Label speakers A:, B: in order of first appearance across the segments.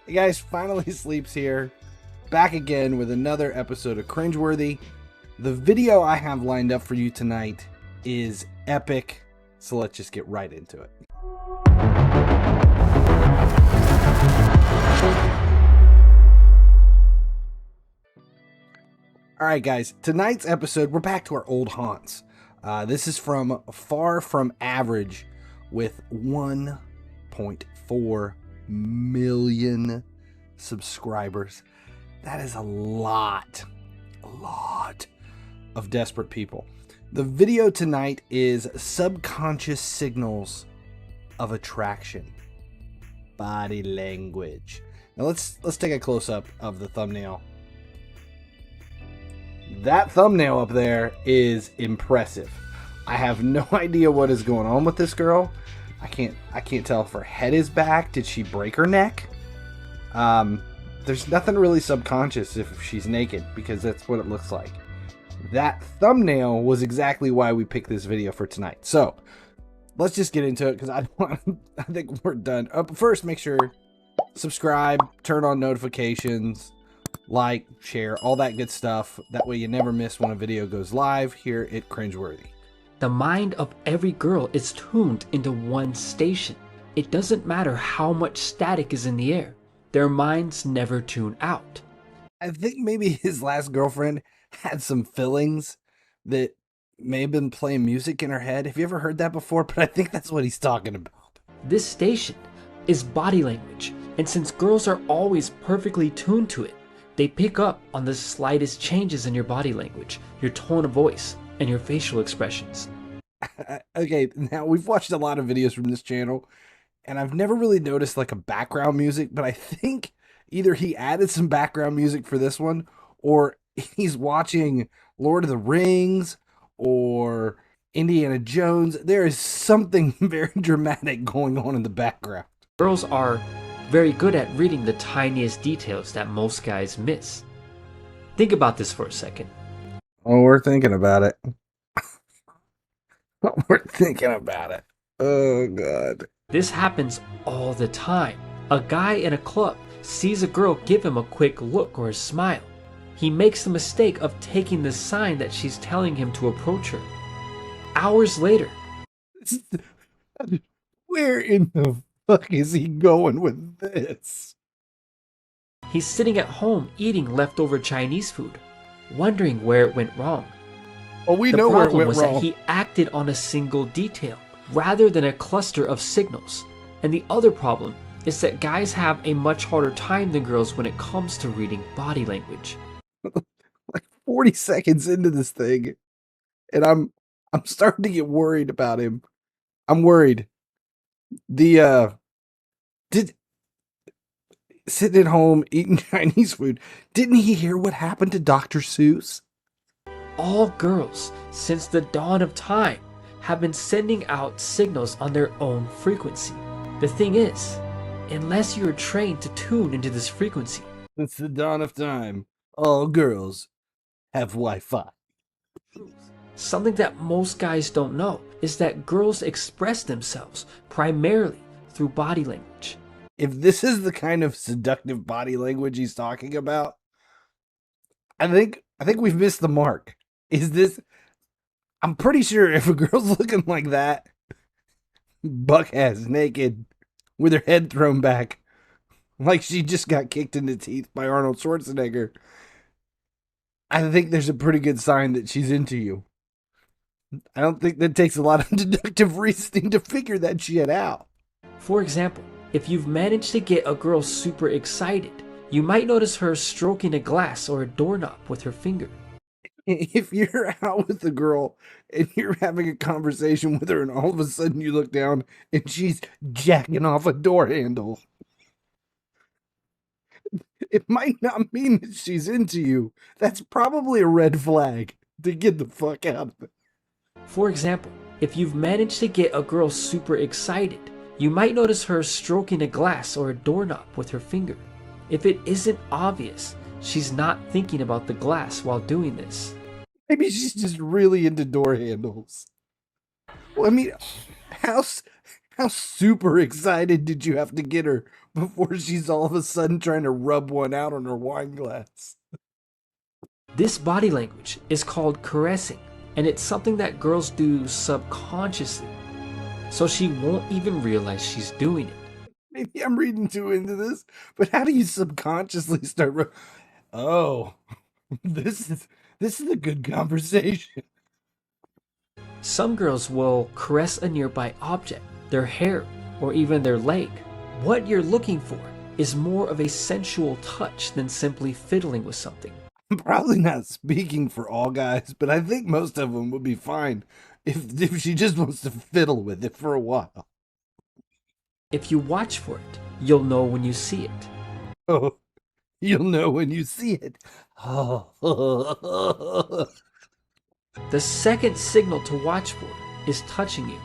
A: Hey guys, finally Sleeps here, back again with another episode of Cringeworthy. The video I have lined up for you tonight is epic, so let's just get right into it. Alright guys, tonight's episode, we're back to our old haunts. This is from Far From Average with 1.4 million subscribers. That is a lot of desperate people. The video tonight is Subconscious Signals of Attraction. Body language. Now let's take a close-up of the thumbnail. That thumbnail up there is impressive. I have no idea what is going on with this girl. I can't tell if her head is back. Did she break her neck? There's nothing really subconscious if she's naked, because that's what it looks like. That thumbnail was exactly why we picked this video for tonight. So let's just get into it, because I think we're done. First, make sure subscribe, turn on notifications, like, share, all that good stuff. That way you never miss when a video goes live here at Cringeworthy.
B: The mind of every girl is tuned into one station. It doesn't matter how much static is in the air. Their minds never tune out.
A: I think maybe his last girlfriend had some fillings that may have been playing music in her head. Have you ever heard that before? But I think that's what he's talking about.
B: This station is body language, and since girls are always perfectly tuned to it, they pick up on the slightest changes in your body language, your tone of voice, and your facial expressions.
A: Okay, now we've watched a lot of videos from this channel, and I've never really noticed like a background music, but I think either he added some background music for this one, or he's watching Lord of the Rings or Indiana Jones. There is something very dramatic going on in the background.
B: Girls are very good at reading the tiniest details that most guys miss. Think about this for a second.
A: Oh, we're thinking about it. We're thinking about it. Oh, God.
B: This happens all the time. A guy in a club sees a girl give him a quick look or a smile. He makes the mistake of taking the sign that she's telling him to approach her. Hours later,
A: where in the fuck is he going with this?
B: he's sitting at home eating leftover Chinese food, wondering where it went wrong.
A: Oh, we know where it went
B: was
A: wrong.
B: That he acted on a single detail rather than a cluster of signals. And the other problem is that guys have a much harder time than girls when it comes to reading body language.
A: Like 40 seconds into this thing, and I'm starting to get worried about him. I'm worried. Sitting at home eating Chinese food, didn't he hear what happened to Dr. Seuss?
B: All girls, since the dawn of time, have been sending out signals on their own frequency. The thing is, unless you are trained to tune into this frequency,
A: Since the dawn of time, all girls have Wi-Fi.
B: something that most guys don't know is that girls express themselves primarily through body language.
A: If this is the kind of seductive body language he's talking about, I think we've missed the mark. Is this? I'm pretty sure if a girl's looking like that, buck-ass naked, with her head thrown back, like she just got kicked in the teeth by Arnold Schwarzenegger, I think there's a pretty good sign that she's into you. I don't think that takes a lot of deductive reasoning to figure that shit out.
B: For example, if you've managed to get a girl super excited, you might notice her stroking a glass or a doorknob with her finger.
A: If you're out with a girl and you're having a conversation with her and all of a sudden you look down and she's jacking off a door handle, it might not mean that she's into you. That's probably a red flag to get the fuck out of it.
B: For example, if you've managed to get a girl super excited, you might notice her stroking a glass or a doorknob with her finger. If it isn't obvious, she's not thinking about the glass while doing this.
A: Maybe she's just really into door handles. Well, I mean, How super excited did you have to get her before she's all of a sudden trying to rub one out on her wine glass?
B: This body language is called caressing, and it's something that girls do subconsciously, so she won't even realize she's doing it.
A: Maybe I'm reading too into this, but how do you subconsciously start? Oh, this is a good conversation.
B: Some girls will caress a nearby object, their hair, or even their leg. What you're looking for is more of a sensual touch than simply fiddling with something.
A: I'm probably not speaking for all guys, but I think most of them would be fine if she just wants to fiddle with it for a while.
B: If you watch for it, you'll know when you see it.
A: Oh, you'll know when you see it. Oh.
B: The second signal to watch for is touching you.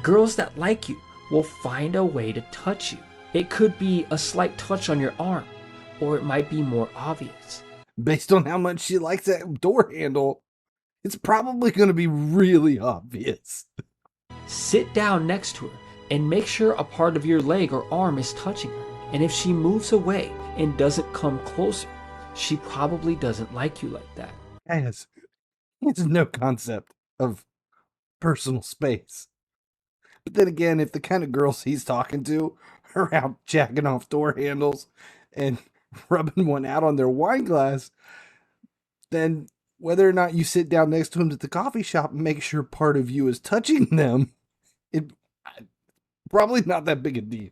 B: Girls that like you will find a way to touch you. It could be a slight touch on your arm, or it might be more obvious.
A: Based on how much she likes that door handle, it's probably going to be really obvious.
B: Sit down next to her and make sure a part of your leg or arm is touching her. And if she moves away and doesn't come closer, she probably doesn't like you like that.
A: Yes, it's no concept of personal space. But then again, if the kind of girls he's talking to are out jacking off door handles and rubbing one out on their wine glass, then whether or not you sit down next to him at the coffee shop and make sure part of you is touching them, it probably not that big a deal.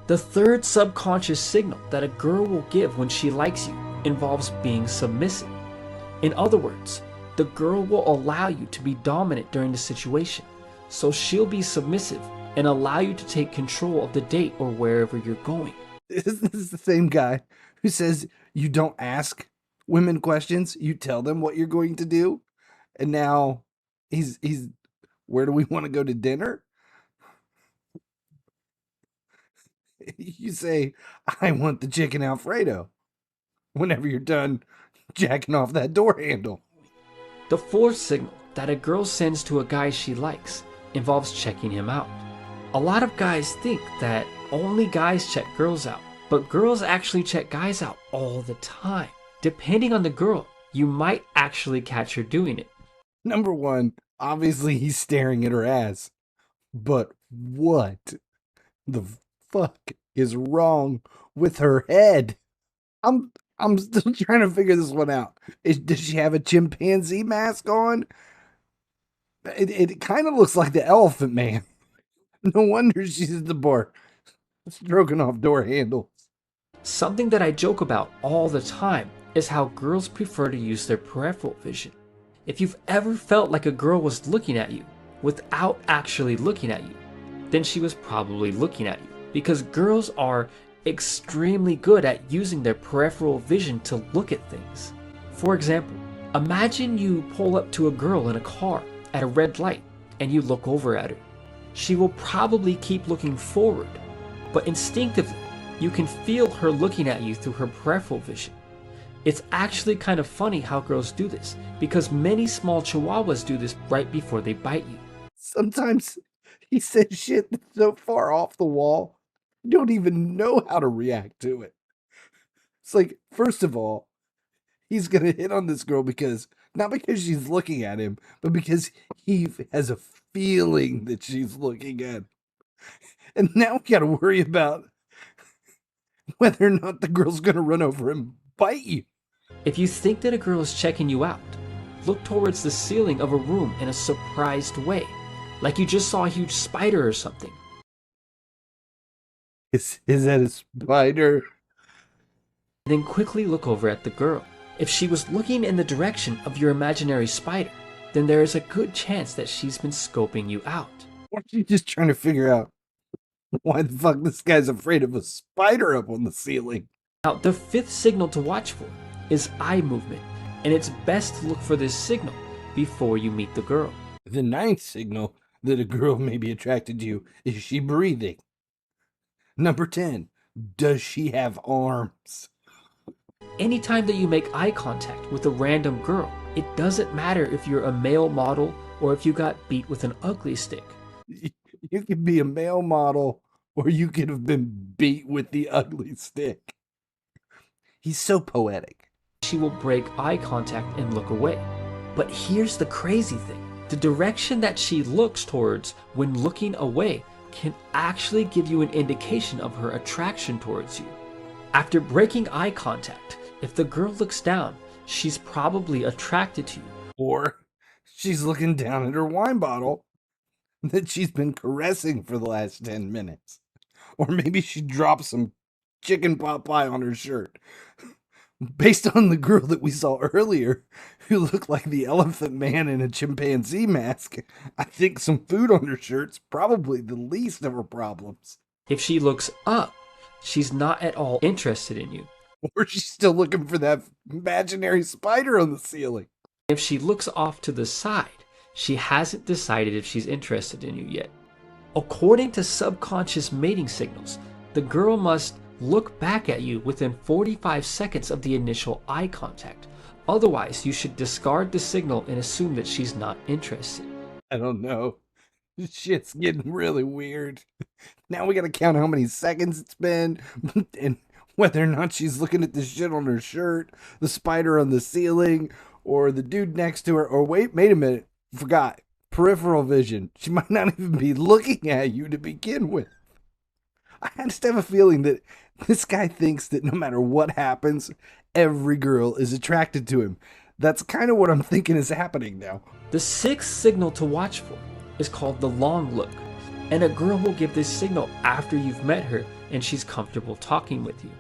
B: The third subconscious signal that a girl will give when she likes you involves being submissive. In other words, the girl will allow you to be dominant during the situation, so she'll be submissive and allow you to take control of the date or wherever you're going.
A: This is the same guy who says you don't ask women questions, you tell them what you're going to do, and now he's where do we want to go to dinner? You say, I want the chicken Alfredo, whenever you're done jacking off that door handle.
B: The fourth signal that a girl sends to a guy she likes involves checking him out. A lot of guys think that only guys check girls out, but girls actually check guys out all the time. Depending on the girl, you might actually catch her doing it.
A: Number one, obviously he's staring at her ass. But what the fuck is wrong with her head? I'm still trying to figure this one out. Does she have a chimpanzee mask on? It kind of looks like the Elephant Man. No wonder she's at the bar, stroking off door handles.
B: Something that I joke about all the time is how girls prefer to use their peripheral vision. If you've ever felt like a girl was looking at you without actually looking at you, then she was probably looking at you, because girls are extremely good at using their peripheral vision to look at things. For example, imagine you pull up to a girl in a car at a red light and you look over at her. She will probably keep looking forward, but instinctively, you can feel her looking at you through her peripheral vision. It's actually kind of funny how girls do this, because many small chihuahuas do this right before they bite you.
A: Sometimes he says shit that's so far off the wall, you don't even know how to react to it. It's like, first of all, he's gonna hit on this girl because, not because she's looking at him, but because he has a feeling that she's looking at him. And now we gotta worry about whether or not the girl's gonna run over and bite you.
B: If you think that a girl is checking you out, look towards the ceiling of a room in a surprised way, like you just saw a huge spider or something.
A: Is that a spider?
B: Then quickly look over at the girl. If she was looking in the direction of your imaginary spider, then there is a good chance that she's been scoping you out.
A: Or she's just trying to figure out why the fuck this guy's afraid of a spider up on the ceiling.
B: Now, the fifth signal to watch for is eye movement, and it's best to look for this signal before you meet the girl.
A: The ninth signal that a girl may be attracted to you is she breathing. Number 10, does she have arms?
B: Anytime that you make eye contact with a random girl, it doesn't matter if you're a male model or if you got beat with an ugly stick.
A: You could be a male model, or you could have been beat with the ugly stick. He's so poetic.
B: She will break eye contact and look away. But here's the crazy thing. The direction that she looks towards when looking away can actually give you an indication of her attraction towards you. After breaking eye contact, if the girl looks down, she's probably attracted to you.
A: Or she's looking down at her wine bottle that she's been caressing for the last 10 minutes. Or maybe she dropped some chicken pot pie on her shirt. Based on the girl that we saw earlier, who looked like the Elephant Man in a chimpanzee mask, I think some food on her shirt's probably the least of her problems.
B: If she looks up, she's not at all interested in you.
A: Or she's still looking for that imaginary spider on the ceiling.
B: If she looks off to the side, she hasn't decided if she's interested in you yet. According to subconscious mating signals, the girl must look back at you within 45 seconds of the initial eye contact. Otherwise, you should discard the signal and assume that she's not interested.
A: I don't know. This shit's getting really weird. Now we gotta count how many seconds it's been, and whether or not she's looking at the shit on her shirt, the spider on the ceiling, or the dude next to her. Or wait a minute, forgot. Peripheral vision. She might not even be looking at you to begin with. I just have a feeling that this guy thinks that no matter what happens, every girl is attracted to him. That's kind of what I'm thinking is happening now.
B: The sixth signal to watch for is called the long look, and a girl will give this signal after you've met her and she's comfortable talking with you.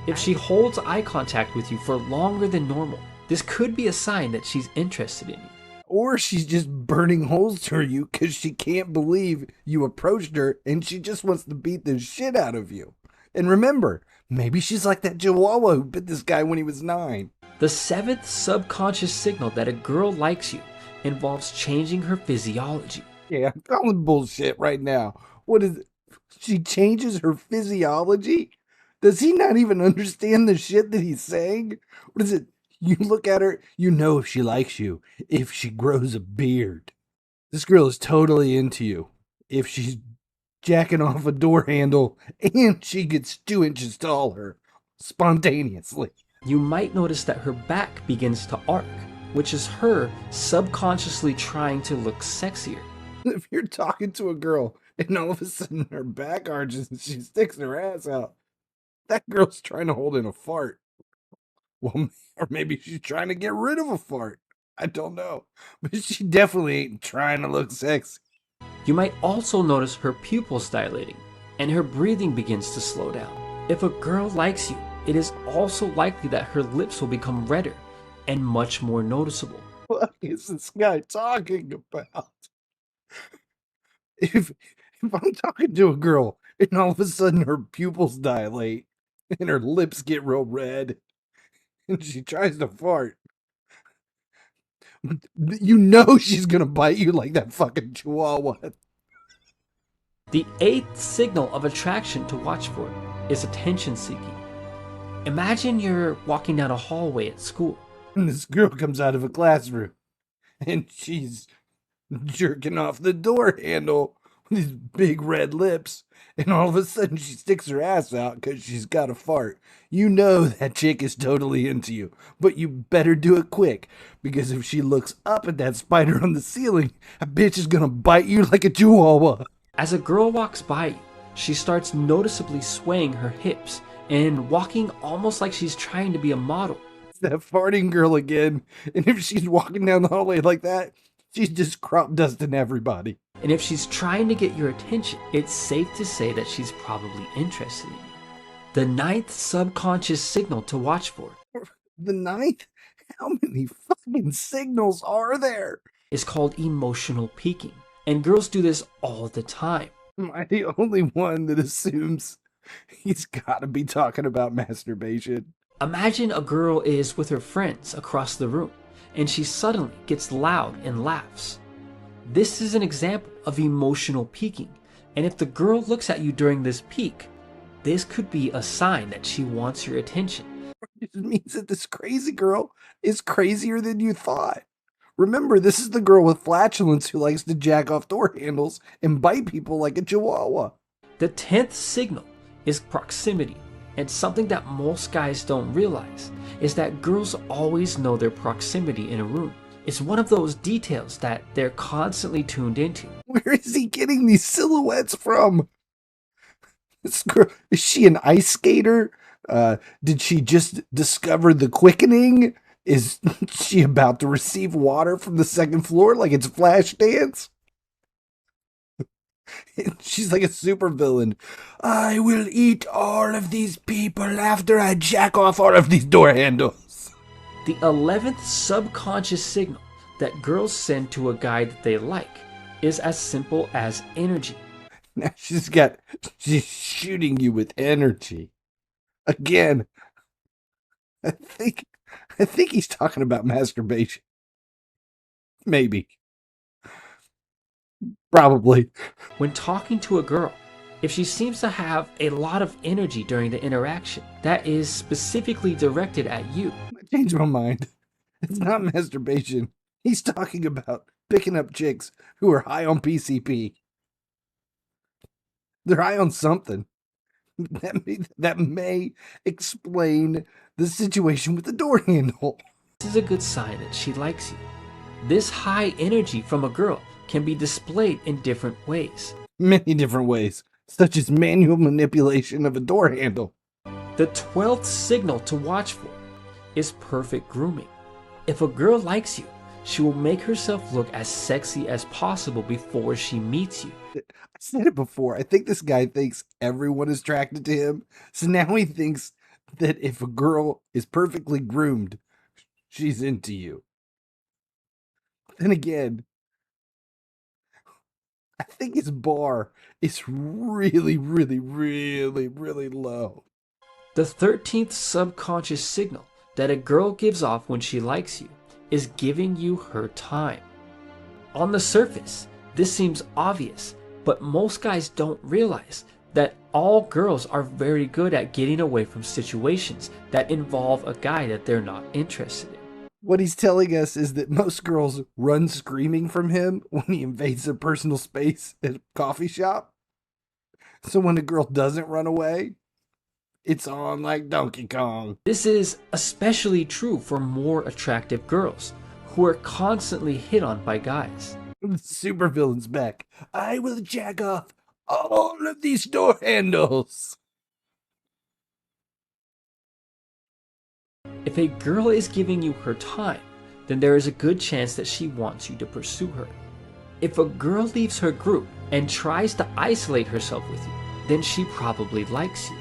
B: If she holds eye contact with you for longer than normal, this could be a sign that she's interested in you.
A: Or she's just burning holes through you because she can't believe you approached her and she just wants to beat the shit out of you. And remember, maybe she's like that Chihuahua who bit this guy when he was 9.
B: The seventh subconscious signal that a girl likes you involves changing her physiology.
A: Yeah, I'm calling bullshit right now. What is it? She changes her physiology? Does he not even understand the shit that he's saying? What is it? You look at her, you know if she likes you, if she grows a beard. This girl is totally into you. If she's jacking off a door handle and she gets 2 inches taller, spontaneously.
B: You might notice that her back begins to arc, which is her subconsciously trying to look sexier.
A: If you're talking to a girl and all of a sudden her back arches and she sticks her ass out, that girl's trying to hold in a fart. Well, or maybe she's trying to get rid of a fart. I don't know. But she definitely ain't trying to look sexy.
B: You might also notice her pupils dilating, and her breathing begins to slow down. If a girl likes you, it is also likely that her lips will become redder and much more noticeable.
A: What is this guy talking about? If I'm talking to a girl and all of a sudden her pupils dilate and her lips get real red and she tries to fart, you know she's gonna bite you like that fucking Chihuahua.
B: The eighth signal of attraction to watch for is attention seeking. Imagine you're walking down a hallway at school.
A: And this girl comes out of a classroom and she's jerking off the door handle with these big red lips, and all of a sudden she sticks her ass out because she's got a fart. You know that chick is totally into you, but you better do it quick, because if she looks up at that spider on the ceiling, a bitch is gonna bite you like a Chihuahua.
B: As a girl walks by you, she starts noticeably swaying her hips and walking almost like she's trying to be a model.
A: It's that farting girl again, and if she's walking down the hallway like that, she's just crop dusting everybody.
B: And if she's trying to get your attention, it's safe to say that she's probably interested in you. The ninth subconscious signal to watch for.
A: The ninth? How many fucking signals are there?
B: Is called emotional peaking. And girls do this all the time.
A: Am I the only one that assumes he's gotta be talking about masturbation?
B: Imagine a girl is with her friends across the room, and she suddenly gets loud and laughs. This is an example of emotional peaking, and if the girl looks at you during this peak, this could be a sign that she wants your attention.
A: It means that this crazy girl is crazier than you thought. Remember, this is the girl with flatulence who likes to jack off door handles and bite people like a chihuahua.
B: The 10th signal is proximity, and something that most guys don't realize is that girls always know their proximity in a room. It's one of those details that they're constantly tuned into.
A: Where is he getting these silhouettes from? This girl, is she an ice skater? Did she just discover the quickening? Is she about to receive water from the second floor like it's Flashdance? She's like a supervillain. I will eat all of these people after I jack off all of these door handles.
B: The 11th subconscious signal that girls send to a guy that they like is as simple as energy.
A: Now she's shooting you with energy. Again, I think he's talking about masturbation. Maybe. Probably.
B: When talking to a girl, if she seems to have a lot of energy during the interaction that is specifically directed at you.
A: I changed my mind. It's not masturbation. He's talking about picking up chicks who are high on PCP. They're high on something. That may explain the situation with the door handle.
B: This is a good sign that she likes you. This high energy from a girl can be displayed in different ways.
A: Many different ways, such as manual manipulation of a door handle.
B: The 12th signal to watch for is perfect grooming. If a girl likes you, she will make herself look as sexy as possible before she meets you.
A: I said it before. I think this guy thinks everyone is attracted to him. So now he thinks that if a girl is perfectly groomed, she's into you. Then again, I think his bar is really, really, really, really low.
B: The 13th subconscious signal that a girl gives off when she likes you is giving you her time. On the surface, this seems obvious, but most guys don't realize that all girls are very good at getting away from situations that involve a guy that they're not interested in.
A: What he's telling us is that most girls run screaming from him when he invades their personal space at a coffee shop. So when a girl doesn't run away, it's on like Donkey Kong.
B: This is especially true for more attractive girls who are constantly hit on by guys.
A: The supervillain's back. I will jack off all of these door handles.
B: If a girl is giving you her time, then there is a good chance that she wants you to pursue her. If a girl leaves her group and tries to isolate herself with you, then she probably likes you.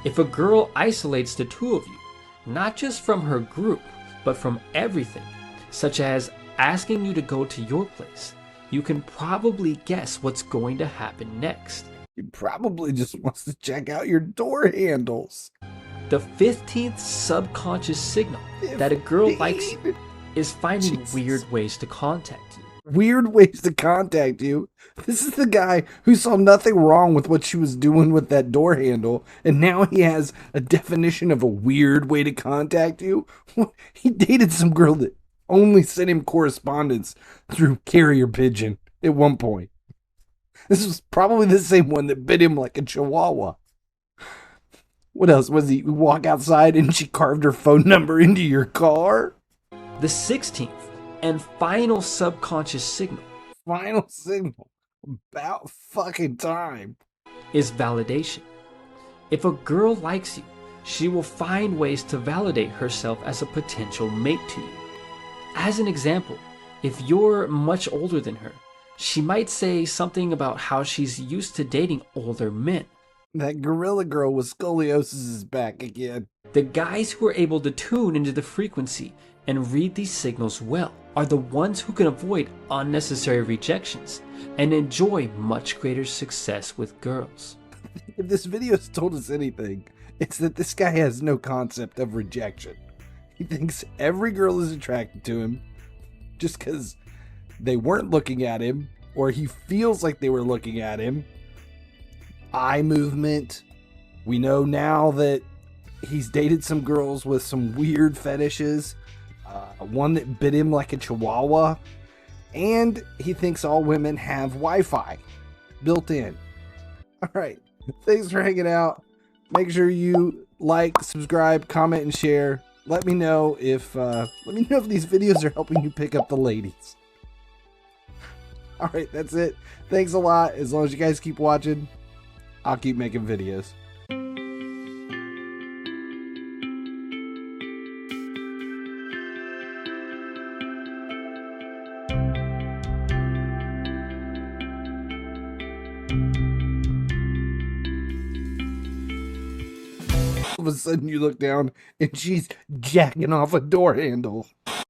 B: If a girl isolates the two of you, not just from her group, but from everything, such as asking you to go to your place, you can probably guess what's going to happen next.
A: He probably just wants to check out your door handles.
B: The 15th subconscious signal that a girl likes you is finding weird ways to contact you.
A: Weird ways to contact you? This is the guy who saw nothing wrong with what she was doing with that door handle, and now he has a definition of a weird way to contact you? He dated some girl that only sent him correspondence through carrier pigeon at one point. This was probably the same one that bit him like a chihuahua. What else? Was he walk outside and she carved her phone number into your car?
B: The 16th and final subconscious signal.
A: Final signal. About fucking time.
B: Is validation. If a girl likes you, she will find ways to validate herself as a potential mate to you. As an example, if you're much older than her, she might say something about how she's used to dating older men.
A: That gorilla girl with scoliosis is back again.
B: The guys who are able to tune into the frequency and read these signals well are the ones who can avoid unnecessary rejections and enjoy much greater success with girls.
A: If this video has told us anything, it's that this guy has no concept of rejection. He thinks every girl is attracted to him just because they weren't looking at him, or he feels like they were looking at him. Eye movement. We know now that he's dated some girls with some weird fetishes. one that bit him like a chihuahua, and he thinks all women have Wi-Fi built in. All right, thanks for hanging out. Make sure you like, subscribe, comment, and share. Let me know if these videos are helping you pick up the ladies. All right, that's it. Thanks a lot. As long as you guys keep watching, I'll keep making videos. All of a sudden you look down and she's jacking off a door handle.